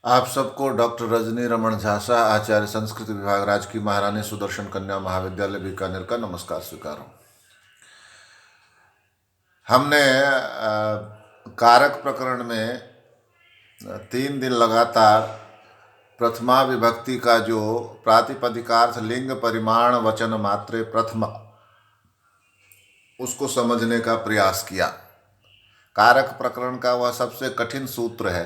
आप सबको डॉक्टर रजनी रमन झासा, आचार्य संस्कृत विभाग, राजकीय महारानी सुदर्शन कन्या महाविद्यालय बीकानेर का नमस्कार स्वीकार हूँ। हमने कारक प्रकरण में 3 दिन लगातार प्रथमा विभक्ति का जो प्रातिपदिकार्थ लिंग परिमाण वचन मात्रे प्रथमा उसको समझने का प्रयास किया। कारक प्रकरण का वह सबसे कठिन सूत्र है,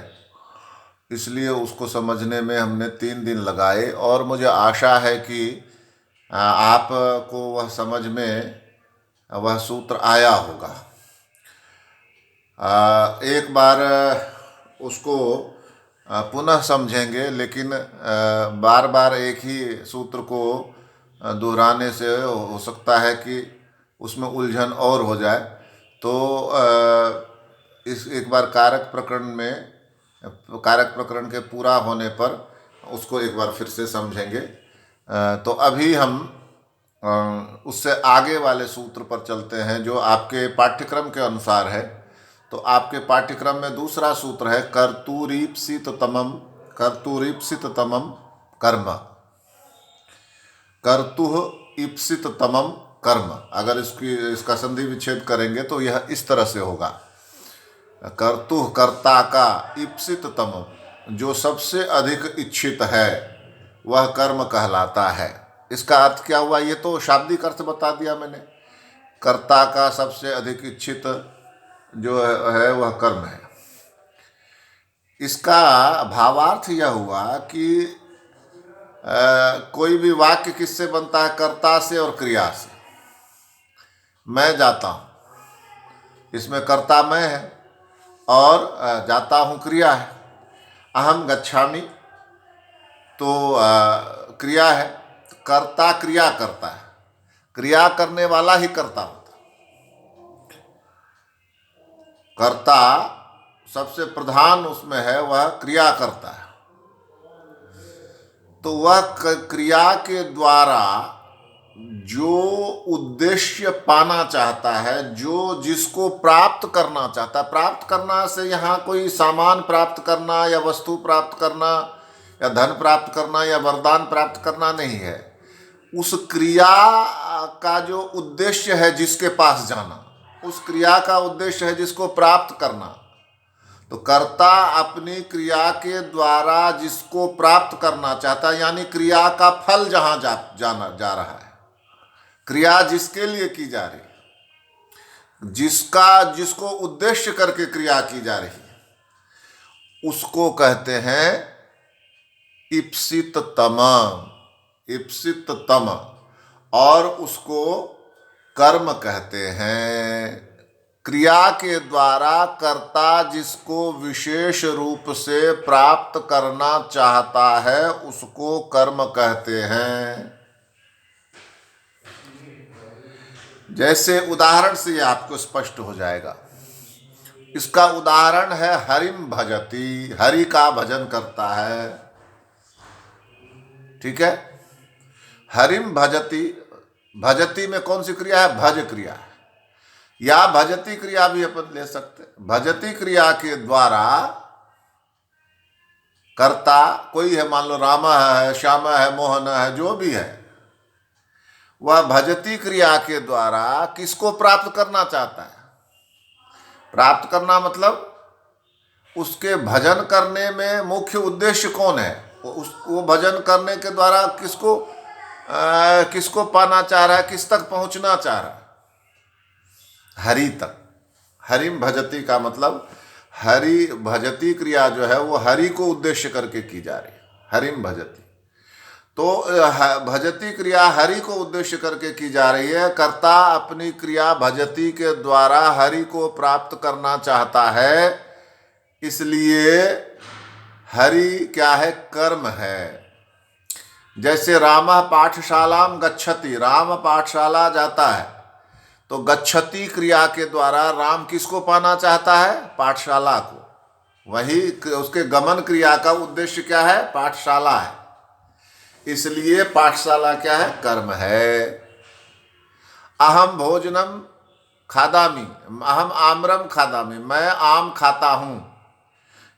इसलिए उसको समझने में हमने 3 दिन लगाए और मुझे आशा है कि आपको वह समझ में वह सूत्र आया होगा। एक बार उसको पुनः समझेंगे, लेकिन बार बार एक ही सूत्र को दोहराने से हो सकता है कि उसमें उलझन और हो जाए। तो इस एक बार कारक प्रकरण के पूरा होने पर उसको एक बार फिर से समझेंगे। तो अभी हम उससे आगे वाले सूत्र पर चलते हैं जो आपके पाठ्यक्रम के अनुसार है। तो आपके पाठ्यक्रम में दूसरा सूत्र है कर्तुरीप्सिततमम कर्म। कर्तुः ईप्सिततमम कर्म। अगर इसका संधि विच्छेद करेंगे तो यह इस तरह से होगा। कर्तुः कर्ता का, ईप्सिततमम जो सबसे अधिक इच्छित है वह कर्म कहलाता है। इसका अर्थ क्या हुआ? ये तो शाब्दिक अर्थ बता दिया मैंने। कर्ता का सबसे अधिक इच्छित जो है वह कर्म है। इसका भावार्थ यह हुआ कि कोई भी वाक्य किससे बनता है? कर्ता से और क्रिया से। मैं जाता हूँ, इसमें कर्ता मैं है और जाता हूँ क्रिया है। अहम गच्छामि तो क्रिया है। कर्ता क्रिया करता है, क्रिया करने वाला ही कर्ता होता है। कर्ता सबसे प्रधान उसमें है, वह क्रिया करता है। तो वह क्रिया के द्वारा जो उद्देश्य पाना चाहता है, जो जिसको प्राप्त करना चाहता है, प्राप्त करना से यहाँ कोई सामान प्राप्त करना या वस्तु प्राप्त करना या धन प्राप्त करना या वरदान प्राप्त करना नहीं है। उस क्रिया का जो उद्देश्य है जिसके पास जाना, उस क्रिया का उद्देश्य है जिसको प्राप्त करना। तो कर्ता अपनी क्रिया के द्वारा जिसको प्राप्त करना चाहता है, यानी क्रिया का फल जहां जा रहा है, क्रिया जिसके लिए की जा रही है, जिसको उद्देश्य करके क्रिया की जा रही है, उसको कहते हैं ईप्सिततम। ईप्सिततम, और उसको कर्म कहते हैं। क्रिया के द्वारा कर्ता जिसको विशेष रूप से प्राप्त करना चाहता है उसको कर्म कहते हैं। जैसे उदाहरण से ये आपको स्पष्ट हो जाएगा। इसका उदाहरण है हरिम भजती, हरि का भजन करता है। ठीक है। हरिम भजती, भजती में कौन सी क्रिया है? भज क्रिया है। या भजती क्रिया भी अपन ले सकते हैं। भजती क्रिया के द्वारा कर्ता कोई है, मान लो रामा है, श्यामा है, मोहन है, जो भी है, वह भजती क्रिया के द्वारा किसको प्राप्त करना चाहता है? प्राप्त करना मतलब उसके भजन करने में मुख्य उद्देश्य कौन है? वो भजन करने के द्वारा किसको पाना चाह रहा है, किस तक पहुंचना चाह रहा है? हरि तक। हरिम भजती का मतलब हरि भजती क्रिया जो है वो हरि को उद्देश्य करके की जा रही है। हरिम भजती, तो भजती क्रिया हरि को उद्देश्य करके की जा रही है। कर्ता अपनी क्रिया भजती के द्वारा हरि को प्राप्त करना चाहता है, इसलिए हरि क्या है? कर्म है। जैसे राम पाठशालाम गच्छति, राम पाठशाला जाता है, तो गच्छति क्रिया के द्वारा राम किसको पाना चाहता है? पाठशाला को। वही उसके गमन क्रिया का उद्देश्य क्या है? पाठशाला है, इसलिए पाठशाला क्या है? कर्म है। अहम भोजनम खादामी, अहम आम्रम खादामी, मैं आम खाता हूं,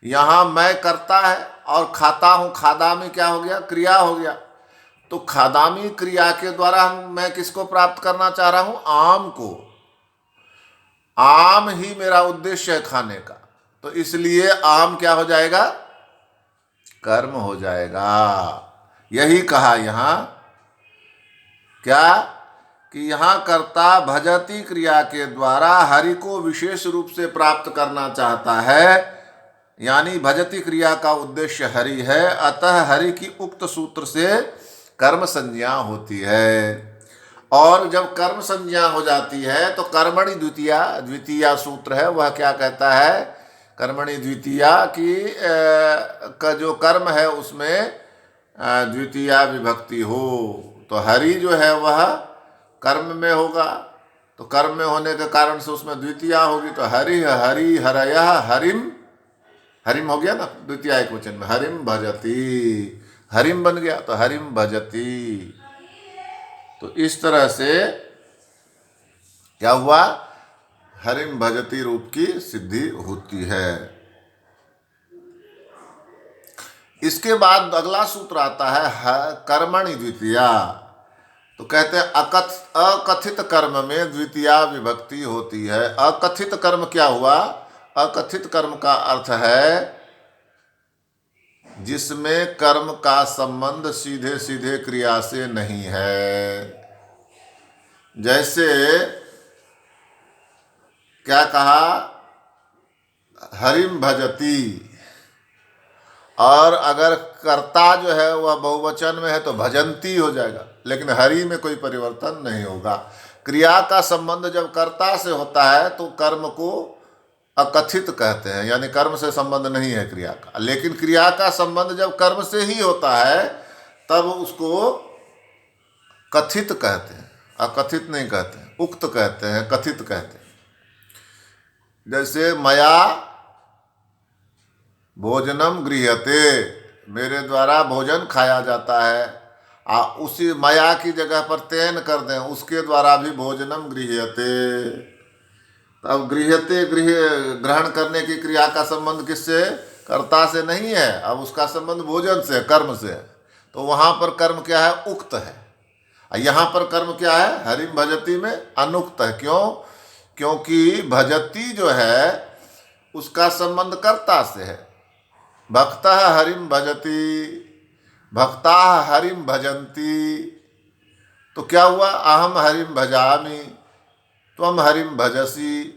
यहां मैं करता है और खाता हूं, खादा में क्या हो गया, क्रिया हो गया। तो खादामी क्रिया के द्वारा मैं किसको प्राप्त करना चाह रहा हूं, आम को। आम ही मेरा उद्देश्य है खाने का, तो इसलिए आम क्या हो जाएगा, कर्म हो जाएगा। यही कहा यहां, क्या कि यहां कर्ता भजती क्रिया के द्वारा हरि को विशेष रूप से प्राप्त करना चाहता है, यानी भजती क्रिया का उद्देश्य हरि है, अतः हरि की उक्त सूत्र से कर्म संज्ञा होती है। और जब कर्म संज्ञा हो जाती है तो कर्मणि द्वितीया, द्वितीया सूत्र है वह क्या कहता है, कर्मणि द्वितीया की का जो कर्म है उसमें द्वितीया विभक्ति हो, तो हरि जो है वह कर्म में होगा, तो कर्म में होने के कारण से उसमें द्वितीया होगी, तो हरि हरि हरयः हरिम, हरिम हो गया ना द्वितीया एक वचन में, हरिम भजती, हरिम बन गया तो हरिम भजती। तो इस तरह से क्या हुआ, हरिम भजती रूप की सिद्धि होती है। इसके बाद अगला सूत्र आता है कर्मणि द्वितीया। तो कहते हैं अकथित कर्म में द्वितीया विभक्ति होती है। अकथित कर्म क्या हुआ, अकथित कर्म का अर्थ है जिसमें कर्म का संबंध सीधे सीधे क्रिया से नहीं है। जैसे क्या कहा, हरिम भजती, और अगर कर्ता जो है वह बहुवचन में है तो भजंती हो जाएगा, लेकिन हरि में कोई परिवर्तन नहीं होगा। क्रिया का संबंध जब कर्ता से होता है तो कर्म को अकथित कहते हैं, यानी कर्म से संबंध नहीं है क्रिया का। लेकिन क्रिया का संबंध जब कर्म से ही होता है तब उसको कथित कहते हैं, अकथित नहीं कहते हैं, उक्त कहते हैं, कथित कहते हैं। जैसे मया भोजनम गृह्यते, मेरे द्वारा भोजन खाया जाता है, उसी मया की जगह पर तेन कर दें, उसके द्वारा भी भोजनम गृह्यते। अब गृह्यते, ग्रहण करने की क्रिया का संबंध किससे, कर्ता से नहीं है, अब उसका संबंध भोजन से, कर्म से है। तो वहां पर कर्म क्या है, उक्त है। यहाँ पर कर्म क्या है, हरिम भजती में अनुक्त है। क्यों, क्योंकि भजती जो है उसका संबंध कर्ता से है। भक्तः हरिम भजती, भक्ता हरिम भजंती, तो क्या हुआ, अहम हरिम भजामि, त्वम हरिम भजसी।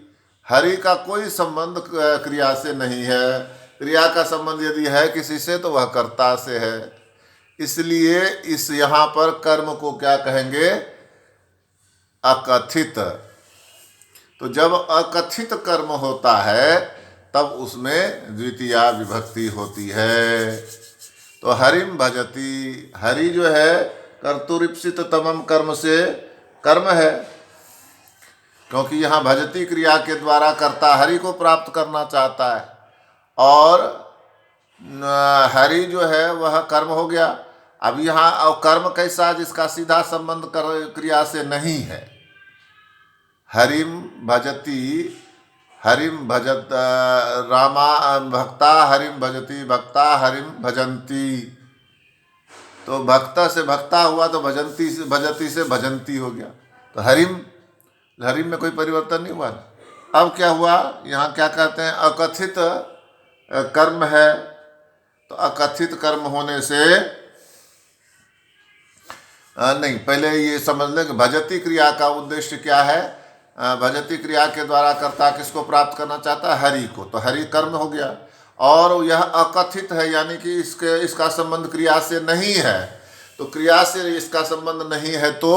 हरि का कोई संबंध क्रिया से नहीं है। क्रिया का संबंध यदि है किसी से तो वह कर्ता से है। इसलिए इस यहाँ पर कर्म को क्या कहेंगे, अकथित। तो जब अकथित कर्म होता है तब उसमें द्वितीया विभक्ति होती है। तो हरिम भजती, हरि जो है कर्तुरीप्सित तमम कर्म से कर्म है, क्योंकि यहाँ भजती क्रिया के द्वारा कर्ता हरि को प्राप्त करना चाहता है, और हरि जो है वह कर्म हो गया। अब यहाँ और कर्म कैसा, जिसका सीधा संबंध क्रिया से नहीं है। हरिम भजती, हरिम भजत रामा, भक्ता हरिम भजती, भक्ता हरिम भजंती। तो भक्ता से भक्ता हुआ तो भजंती से, भजती से भजंती हो गया। तो हरिम, हरिम में कोई परिवर्तन नहीं हुआ। अब क्या हुआ, यहाँ क्या कहते हैं, अकथित कर्म है। तो अकथित कर्म होने से नहीं, पहले ये समझ लें कि भजती क्रिया का उद्देश्य क्या है। भजती क्रिया के द्वारा कर्ता किसको प्राप्त करना चाहता है, हरि को, तो हरि कर्म हो गया। और यह अकथित है, यानी कि इसका संबंध क्रिया से नहीं है। तो क्रिया से इसका संबंध नहीं है तो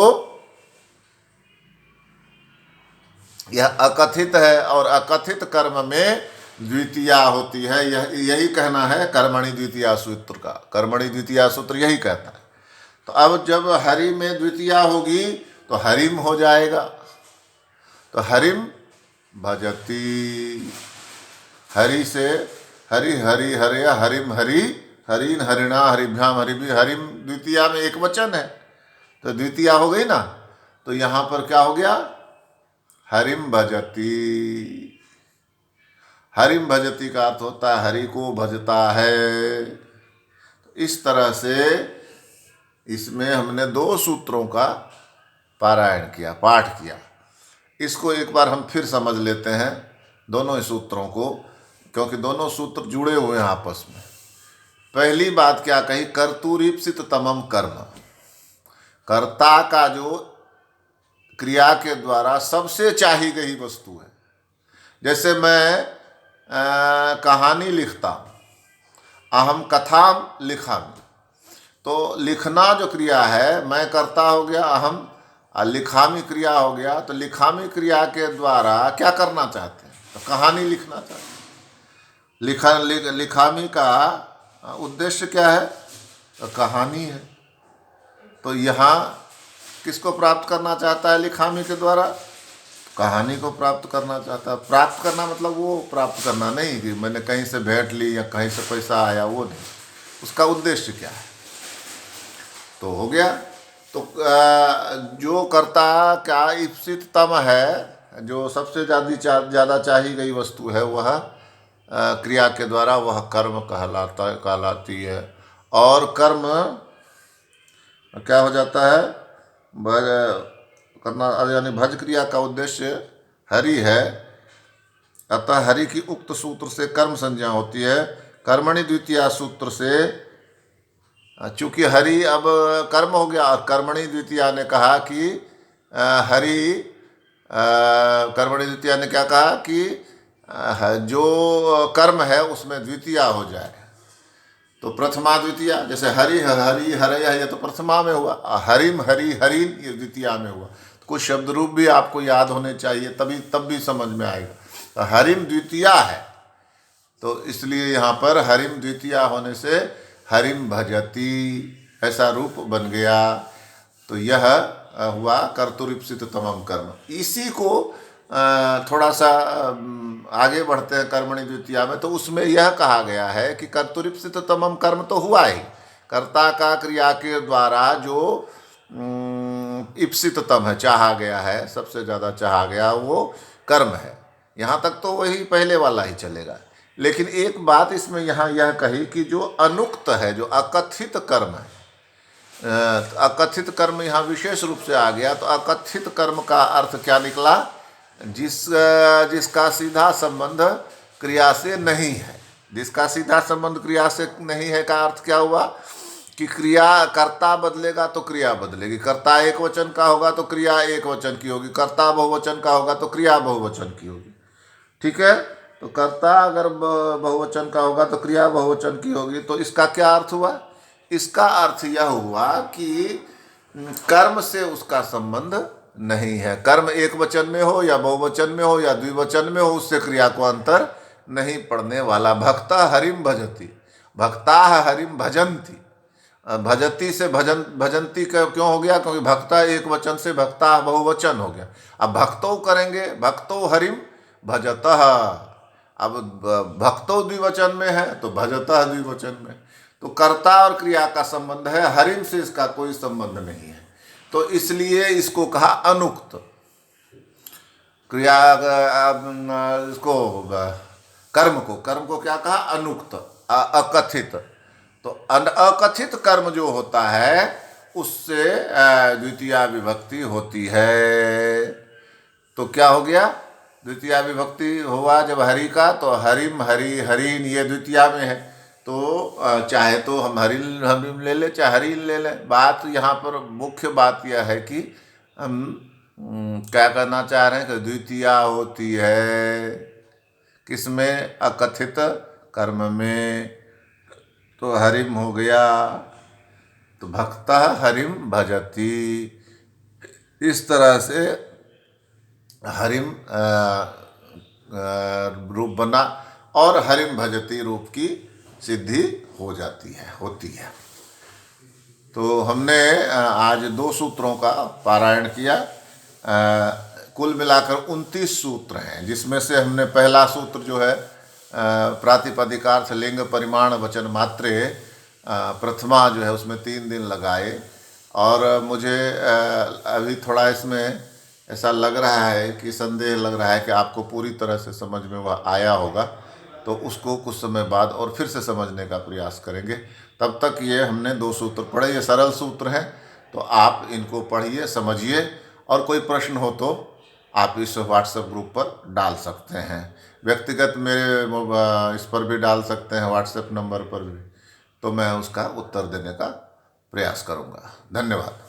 यह अकथित है, और अकथित कर्म में द्वितीया होती है। यही कहना है कर्मणि द्वितीया सूत्र का। कर्मणि द्वितीया सूत्र यही कहता है। तो अब जब हरि में द्वितीया होगी तो हरिम हो जाएगा। तो हरिम भजती, हरि से हरि हरि हरय हरिम हरि, हरिन हरिणा हरिभ्याम हरिभि, हरिम द्वितीया में एक वचन है तो द्वितीया हो गई ना। तो यहाँ पर क्या हो गया, हरिम भजती, हरिम भजती का अर्थ होता है हरि को भजता है। तो इस तरह से इसमें हमने 2 सूत्रों का पारायण किया, पाठ किया। इसको एक बार हम फिर समझ लेते हैं दोनों ही सूत्रों को, क्योंकि दोनों सूत्र जुड़े हुए हैं आपस में। पहली बात क्या कही? कर्तुरीप्सित तमम कर्म, कर्ता का जो क्रिया के द्वारा सबसे चाही गई वस्तु है। जैसे मैं कहानी लिखता हूँ, अहम कथाम लिखामि, तो लिखना जो क्रिया है मैं करता हो गया अहम, लिखामी क्रिया हो गया। तो लिखामी क्रिया के द्वारा क्या करना चाहते हैं? तो कहानी लिखना चाहते हैं। लिखामी का उद्देश्य क्या है? तो कहानी है। तो यहाँ किसको प्राप्त करना चाहता है लिखामी के द्वारा? कहानी को प्राप्त करना चाहता है। प्राप्त करना मतलब वो प्राप्त करना नहीं कि मैंने कहीं से भेंट ली या कहीं से पैसा आया, वो नहीं। उसका उद्देश्य क्या है? तो हो गया। तो जो कर्ता क्या ईप्सित तम है, जो सबसे ज़्यादा चाही गई वस्तु है, वह क्रिया के द्वारा वह कर्म कहलाती है। और कर्म क्या हो जाता है? भज करना, यानी भज क्रिया का उद्देश्य हरि है। अतः हरि की उक्त सूत्र से कर्म संज्ञा होती है। कर्मणि द्वितीया सूत्र से, चूंकि हरि अब कर्म हो गया और कर्मणि द्वितीया ने कहा कि हरि, कर्मणि द्वितीया ने क्या कहा कि जो कर्म है उसमें द्वितीया हो जाए। तो प्रथमा द्वितीया, जैसे हरि हरि हरय है, ये तो प्रथमा में हुआ। हरिम हरि हरिन ये द्वितीया में हुआ। तो कुछ शब्द रूप भी आपको याद होने चाहिए, तब भी समझ में आएगा। तो हरिम द्वितीया है, तो इसलिए यहाँ पर हरिम द्वितीया होने से हरिम भजती ऐसा रूप बन गया। तो यह हुआ कर्तुरीप्सित तमम कर्म। इसी को थोड़ा सा आगे बढ़ते हैं कर्मणि द्वितीया में, तो उसमें यह कहा गया है कि कर्तुरीप्सित तमम कर्म तो हुआ ही, कर्ता का क्रिया के द्वारा जो ईप्सिततम है, चाहा गया है, सबसे ज़्यादा चाहा गया वो कर्म है। यहाँ तक तो वही पहले वाला ही चलेगा। लेकिन एक बात इसमें यहाँ यह कही कि जो अनुक्त है, जो अकथित कर्म है, अकथित कर्म यहाँ विशेष रूप से आ गया। तो अकथित कर्म का अर्थ क्या निकला? जिसका सीधा संबंध क्रिया से नहीं है। जिसका सीधा संबंध क्रिया से नहीं है का अर्थ क्या हुआ कि क्रिया कर्ता बदलेगा तो क्रिया बदलेगी। कर्ता एक वचन का होगा तो क्रिया एक वचन की होगी, कर्ता बहुवचन का होगा तो क्रिया बहुवचन की होगी। ठीक है? तो कर्ता अगर बहुवचन का होगा तो क्रिया बहुवचन की होगी। तो इसका क्या अर्थ हुआ? इसका अर्थ यह हुआ कि कर्म से उसका संबंध नहीं है। कर्म एक वचन में हो या बहुवचन में हो या द्विवचन में हो, उससे क्रिया को अंतर नहीं पड़ने वाला। भक्ता हरिम भजती, भक्ता हरिम भजंती। भजती से भजंती क्यों हो गया? क्योंकि भक्ता एक वचन से भक्ता बहुवचन हो गया। अब भक्तों करेंगे, भक्तो हरिम भजतः। अब भक्तो द्विवचन में है तो भजतः द्विवचन में। तो कर्ता और क्रिया का संबंध है, हरिम से इसका कोई संबंध नहीं है। तो इसलिए इसको कहा अनुक्त क्रिया। इसको कर्म को क्या कहा? अनुक्त, अकथित। तो अकथित कर्म जो होता है उससे द्वितीया विभक्ति होती है। तो क्या हो गया? द्वितीया विभक्ति हुआ जब हरि का, तो हरिम हरि हरिन ये द्वितीया में है। तो चाहे तो हम हरिम ले ले, चाहे हरिन ले लें। बात यहाँ पर मुख्य बात यह है कि हम क्या करना चाह रहे हैं कि द्वितीया होती है किसमें? अकथित कर्म में। तो हरिम हो गया, तो भक्ता हरिम भजती। इस तरह से हरिम रूप बना और हरिम भजती रूप की सिद्धि हो जाती है, होती है। तो हमने आज 2 सूत्रों का पारायण किया। कुल मिलाकर 29 सूत्र हैं, जिसमें से हमने पहला सूत्र जो है प्रातिपदिकार्थ लिंग परिमाण वचन मात्रे प्रथमा जो है उसमें 3 दिन लगाए। और मुझे अभी थोड़ा इसमें ऐसा लग रहा है कि संदेह लग रहा है कि आपको पूरी तरह से समझ में वह आया होगा। तो उसको कुछ समय बाद और फिर से समझने का प्रयास करेंगे। तब तक ये हमने 2 सूत्र पढ़े, ये सरल सूत्र हैं, तो आप इनको पढ़िए, समझिए, और कोई प्रश्न हो तो आप इस व्हाट्सएप ग्रुप पर डाल सकते हैं। व्यक्तिगत मेरे इस पर भी डाल सकते हैं, व्हाट्सएप नंबर पर भी, तो मैं उसका उत्तर देने का प्रयास करूंगा। धन्यवाद।